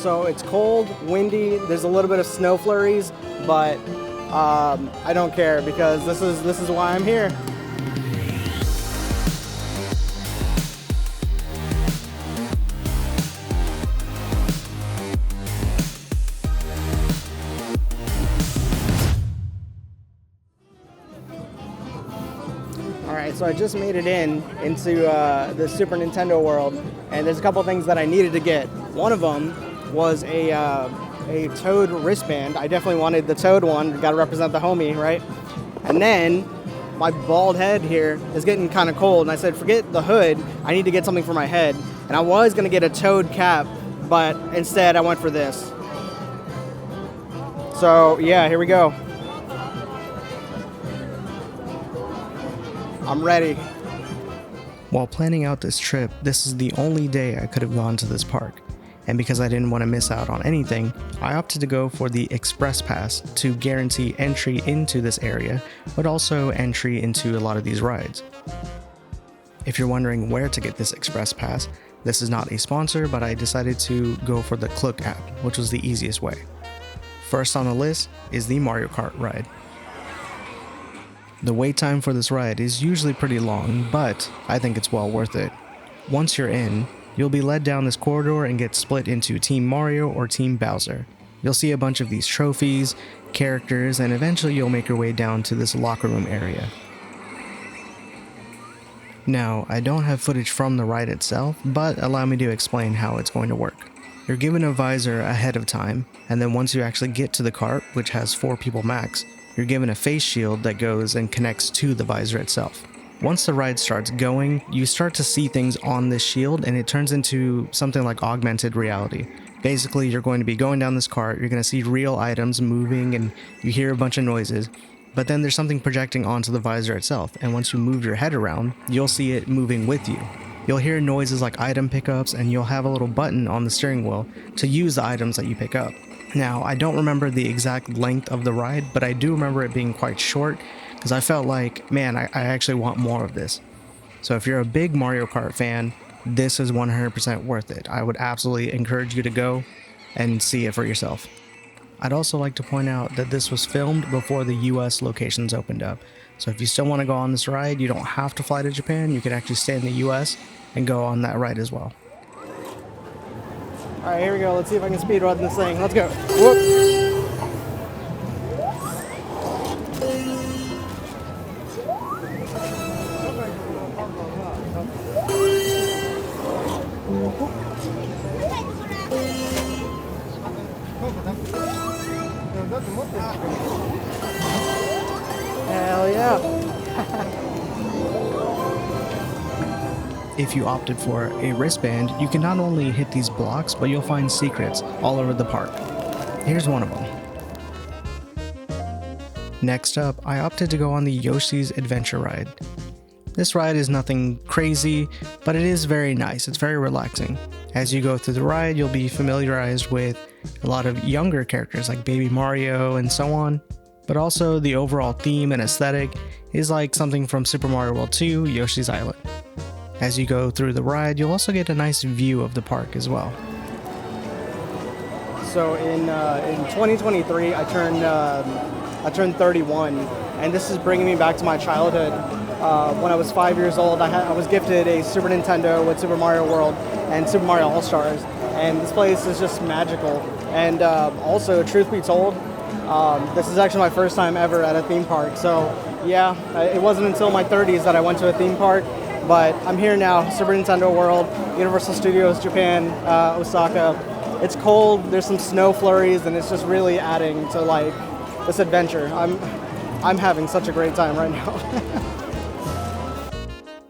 So it's cold, windy, there's a little bit of snow flurries, but I don't care because this is why I'm here. Alright, so I just made it into the Super Nintendo world, and there's a couple things that I needed to get. One of them was a Toad wristband. I definitely wanted the Toad one. Got to represent the homie, right? And then my bald head here is getting kind of cold, and I said, forget the hood. I need to get something for my head. And I was going to get a Toad cap, but instead I went for this. So yeah, here we go. I'm ready. While planning out this trip, this is the only day I could have gone to this park. And because I didn't want to miss out on anything, I opted to go for the Express Pass to guarantee entry into this area, but also entry into a lot of these rides. If you're wondering where to get this Express Pass, this is not a sponsor, but I decided to go for the Klook app, which was the easiest way. First on the list is the Mario Kart ride. The wait time for this ride is usually pretty long, but I think it's well worth it. Once you're in, you'll be led down this corridor and get split into Team Mario or Team Bowser. You'll see a bunch of these trophies, characters, and eventually you'll make your way down to this locker room area. Now, I don't have footage from the ride itself, but allow me to explain how it's going to work. You're given a visor ahead of time, and then once you actually get to the cart, which has 4 people max, you're given a face shield that goes and connects to the visor itself. Once the ride starts going, you start to see things on this shield and it turns into something like augmented reality. Basically, you're going to be going down this cart, you're going to see real items moving and you hear a bunch of noises, but then there's something projecting onto the visor itself, and once you move your head around, you'll see it moving with you. You'll hear noises like item pickups, and you'll have a little button on the steering wheel to use the items that you pick up. Now, I don't remember the exact length of the ride, but I do remember it being quite short, because I felt like, man, I actually want more of this. So if you're a big Mario Kart fan, this is 100% worth it. I would absolutely encourage you to go and see it for yourself. I'd also like to point out that this was filmed before the US locations opened up. So if you still want to go on this ride, you don't have to fly to Japan. You can actually stay in the US and go on that ride as well. All right, here we go. Let's see if I can speed run this thing. Let's go. Whoop. Hell yeah. If you opted for a wristband, you can not only hit these blocks, but you'll find secrets all over the park. Here's one of them. Next up, I opted to go on the Yoshi's Adventure ride. This ride is nothing crazy, but it is very nice. It's very relaxing. As you go through the ride, you'll be familiarized with a lot of younger characters like Baby Mario and so on, but also the overall theme and aesthetic is like something from Super Mario World 2, Yoshi's Island. As you go through the ride, you'll also get a nice view of the park as well. So in 2023, I turned 31, and this is bringing me back to my childhood. When I was 5 years old, I was gifted a Super Nintendo with Super Mario World and Super Mario All-Stars, and this place is just magical. And also, truth be told, this is actually my first time ever at a theme park. So yeah, it wasn't until my 30s that I went to a theme park, but I'm here now, Super Nintendo World, Universal Studios Japan, Osaka. It's cold, there's some snow flurries, and it's just really adding to like this adventure. I'm having such a great time right now.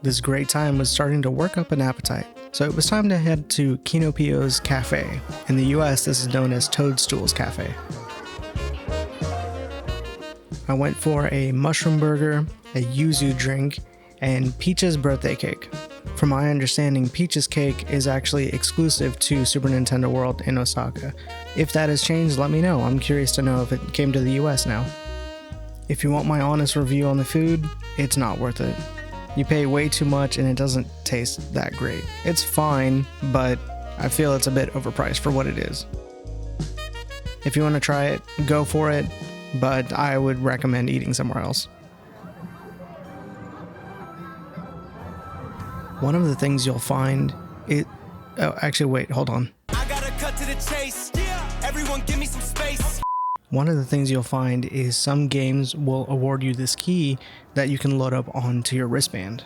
This great time was starting to work up an appetite, so it was time to head to Kinopio's Cafe. In the US, this is known as Toadstool's Cafe. I went for a mushroom burger, a yuzu drink, and Peach's birthday cake. From my understanding, Peach's cake is actually exclusive to Super Nintendo World in Osaka. If that has changed, let me know. I'm curious to know if it came to the US now. If you want my honest review on the food, it's not worth it. You pay way too much and it doesn't taste that great. It's fine, but I feel it's a bit overpriced for what it is. If you want to try it, go for it, but I would recommend eating somewhere else. One of the things you'll find oh, actually, wait, hold on. I gotta cut to the chase. Everyone give me some space. One of the things you'll find is some games will award you this key that you can load up onto your wristband.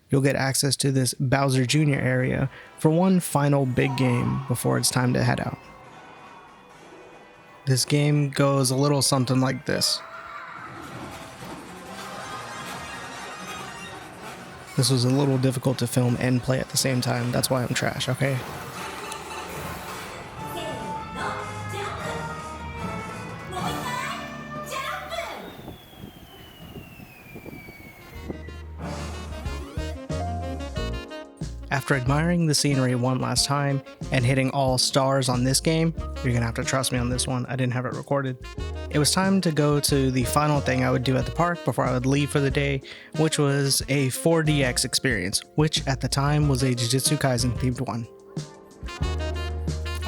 You'll get access to this Bowser Jr. area for one final big game before it's time to head out. This game goes a little something like this. This was a little difficult to film and play at the same time, that's why I'm trash, okay? After admiring the scenery one last time and hitting all stars on this game, you're gonna have to trust me on this one, I didn't have it recorded. It was time to go to the final thing I would do at the park before I would leave for the day, which was a 4DX experience, which at the time was a Jujutsu Kaisen themed one.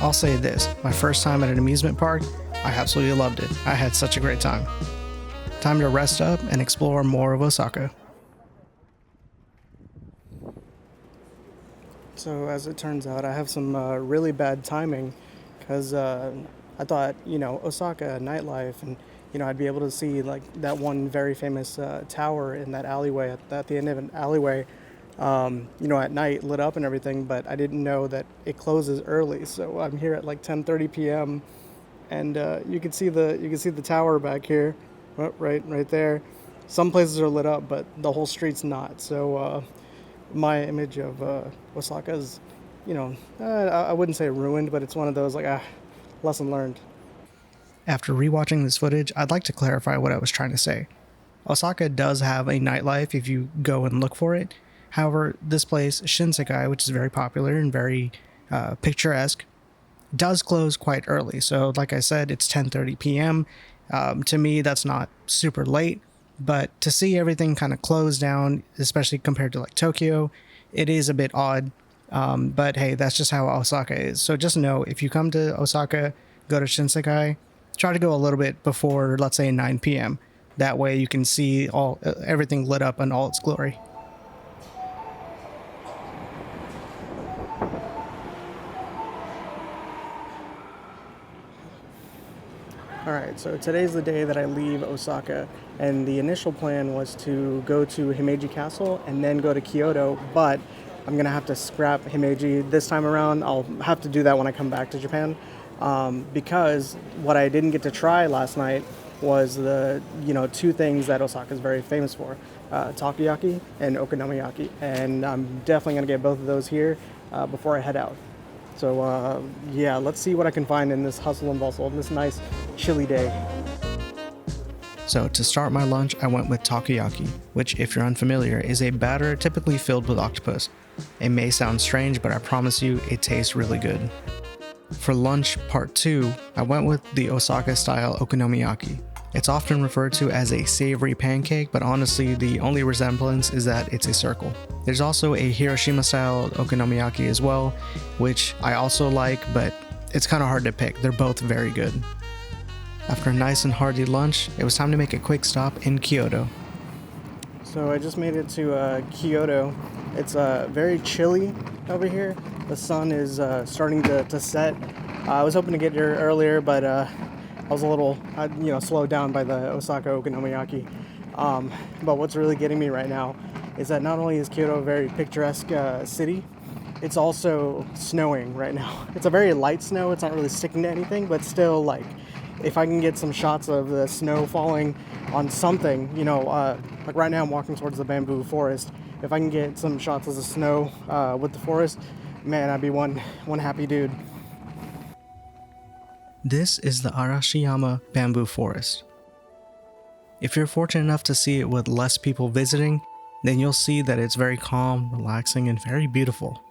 I'll say this, my first time at an amusement park, I absolutely loved it. I had such a great time. Time to rest up and explore more of Osaka. So as it turns out, I have some really bad timing because I thought, Osaka nightlife, and I'd be able to see like that one very famous tower in that alleyway at the end of an alleyway, at night, lit up and everything. But I didn't know that it closes early, so I'm here at like 10:30 p.m. and you can see the tower back here, right there. Some places are lit up, but the whole street's not. So. My image of Osaka is, I wouldn't say ruined, but it's one of those lesson learned. After rewatching this footage, I'd like to clarify what I was trying to say. Osaka does have a nightlife if you go and look for it. However, this place, Shinsekai, which is very popular and very picturesque, does close quite early. So like I said, it's 10:30 p.m. To me, that's not super late. But to see everything kind of close down, especially compared to like Tokyo, it is a bit odd. But hey, that's just how Osaka is. So just know, if you come to Osaka, go to Shinsekai, try to go a little bit before, let's say 9 p.m. That way you can see everything lit up in all its glory. Alright, so today's the day that I leave Osaka, and the initial plan was to go to Himeji Castle and then go to Kyoto, but I'm going to have to scrap Himeji this time around. I'll have to do that when I come back to Japan, because what I didn't get to try last night was the, two things that Osaka is very famous for, takoyaki and okonomiyaki, and I'm definitely going to get both of those here before I head out. So let's see what I can find in this hustle and bustle, this nice chilly day. So to start my lunch, I went with takoyaki, which, if you're unfamiliar, is a batter typically filled with octopus. It may sound strange, but I promise you, it tastes really good. For lunch part 2, I went with the Osaka style okonomiyaki. It's often referred to as a savory pancake, but honestly, the only resemblance is that it's a circle. There's also a Hiroshima style okonomiyaki as well, which I also like, but it's kind of hard to pick. They're both very good. After a nice and hearty lunch, it was time to make a quick stop in Kyoto. So I just made it to Kyoto. It's very chilly over here. The sun is starting to set. I was hoping to get here earlier, but I was a little, slowed down by the Osaka okonomiyaki. But what's really getting me right now is that not only is Kyoto a very picturesque city, it's also snowing right now. It's a very light snow. It's not really sticking to anything, but still, if I can get some shots of the snow falling on something, like right now I'm walking towards the bamboo forest. If I can get some shots of the snow with the forest, man, I'd be one happy dude. This is the Arashiyama Bamboo Forest. If you're fortunate enough to see it with less people visiting, then you'll see that it's very calm, relaxing, and very beautiful.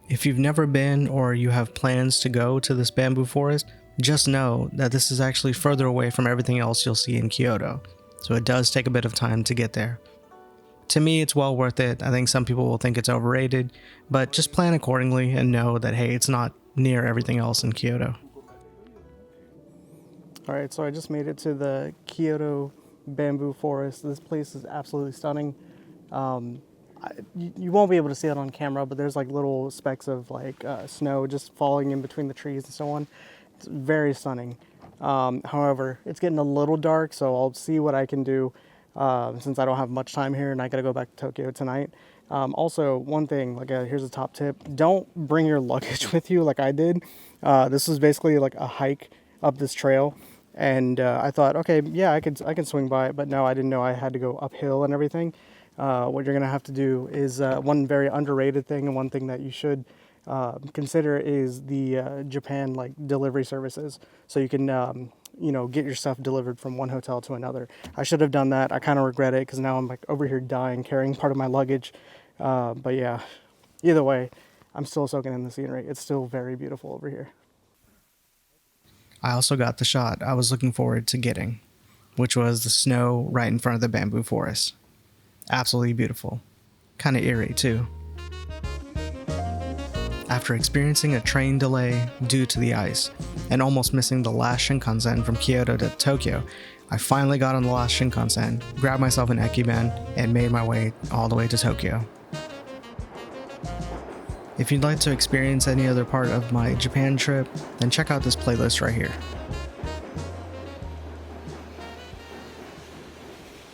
If you've never been or you have plans to go to this bamboo forest, just know that this is actually further away from everything else you'll see in Kyoto, so it does take a bit of time to get there. To me, it's well worth it. I think some people will think it's overrated, but just plan accordingly and know that, hey, it's not near everything else in Kyoto. All right, so I just made it to the Kyoto bamboo forest. This place is absolutely stunning. You won't be able to see it on camera, but there's like little specks of like snow just falling in between the trees and so on. It's very stunning. However, it's getting a little dark, so I'll see what I can do since I don't have much time here and I gotta go back to Tokyo tonight. Also, one thing, like here's a top tip: don't bring your luggage with you like I did. This was basically like a hike up this trail. And I thought, okay, yeah, I can swing by it, but no, I didn't know I had to go uphill and everything. What you're gonna have to do is one very underrated thing, and one thing that you should consider is the Japan like delivery services. So you can get your stuff delivered from one hotel to another. I should have done that. I kind of regret it because now I'm like over here dying carrying part of my luggage. But yeah, either way, I'm still soaking in the scenery. It's still very beautiful over here. I also got the shot I was looking forward to getting, which was the snow right in front of the bamboo forest. Absolutely beautiful. Kinda eerie too. After experiencing a train delay due to the ice, and almost missing the last Shinkansen from Kyoto to Tokyo, I finally got on the last Shinkansen, grabbed myself an Ekiben, and made my way all the way to Tokyo. If you'd like to experience any other part of my Japan trip, then check out this playlist right here.